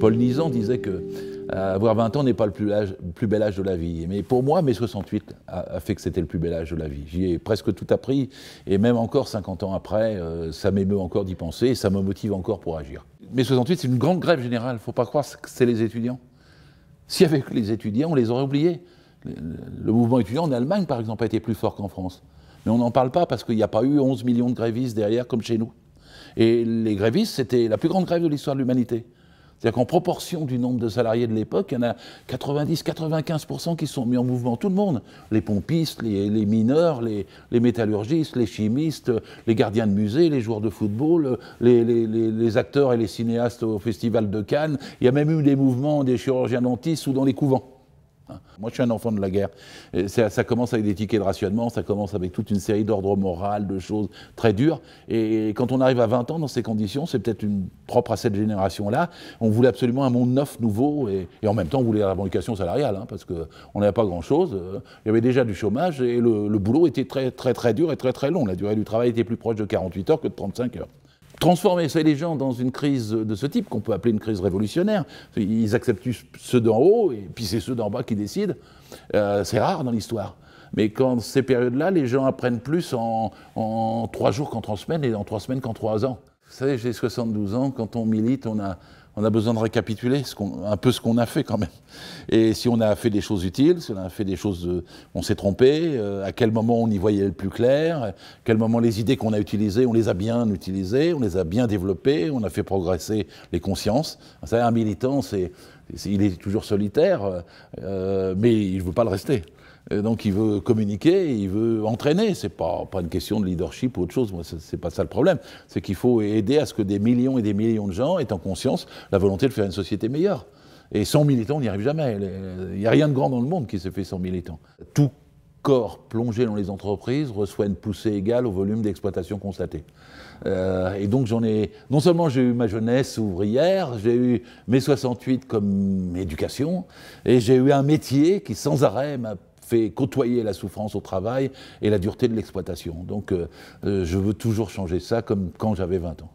Paul Nizan disait que avoir 20 ans n'est pas le plus bel âge de la vie. Mais pour moi, mai 68 a fait que c'était le plus bel âge de la vie. J'y ai presque tout appris, et même encore 50 ans après, ça m'émeut encore d'y penser, et ça me motive encore pour agir. Mai 68, c'est une grande grève générale, il ne faut pas croire que c'est les étudiants. Si avec les étudiants, on les aurait oubliés. Le mouvement étudiant en Allemagne, par exemple, a été plus fort qu'en France. Mais on n'en parle pas parce qu'il n'y a pas eu 11 millions de grévistes derrière comme chez nous. Et les grévistes, c'était la plus grande grève de l'histoire de l'humanité. C'est-à-dire qu'en proportion du nombre de salariés de l'époque, il y en a 90-95% qui se sont mis en mouvement. Tout le monde. Les pompistes, les mineurs, les métallurgistes, les chimistes, les gardiens de musée, les joueurs de football, les acteurs et les cinéastes au Festival de Cannes. Il y a même eu des mouvements des chirurgiens dentistes ou dans les couvents. Moi, je suis un enfant de la guerre. Et ça commence avec des tickets de rationnement, ça commence avec toute une série d'ordres moraux, de choses très dures. Et quand on arrive à 20 ans dans ces conditions, c'est peut-être propre à cette génération-là. On voulait absolument un monde neuf, nouveau, et en même temps, on voulait la revendication salariale, parce qu'on n'avait pas grand-chose. Il y avait déjà du chômage, et le boulot était très, très, très dur et très, très long. La durée du travail était plus proche de 48 heures que de 35 heures. Transformer les gens dans une crise de ce type, qu'on peut appeler une crise révolutionnaire, ils acceptent ceux d'en haut, et puis c'est ceux d'en bas qui décident, c'est rare dans l'histoire. Mais quand ces périodes-là, les gens apprennent plus en 3 jours qu'en 3 semaines, et en 3 semaines qu'en 3 ans. Vous savez, j'ai 72 ans, quand on milite, on a besoin de récapituler un peu ce qu'on a fait quand même. Et si on a fait des choses utiles, si on a fait des choses, on s'est trompé, à quel moment on y voyait le plus clair, à quel moment les idées qu'on a utilisées, on les a bien utilisées, on les a bien développées, on a fait progresser les consciences. Vous savez, un militant, il est toujours solitaire, mais il ne veut pas le rester. Donc il veut communiquer, il veut entraîner. C'est pas une question de leadership ou autre chose. Moi, c'est pas ça le problème. C'est qu'il faut aider à ce que des millions et des millions de gens aient en conscience la volonté de faire une société meilleure. Et sans militants, on n'y arrive jamais. Il n'y a rien de grand dans le monde qui se fait sans militants. Tout corps plongé dans les entreprises reçoit une poussée égale au volume d'exploitation constaté. Et donc non seulement j'ai eu ma jeunesse ouvrière, j'ai eu mai 68 comme éducation, et j'ai eu un métier qui sans arrêt m'a fait côtoyer la souffrance au travail et la dureté de l'exploitation. Donc je veux toujours changer ça comme quand j'avais 20 ans.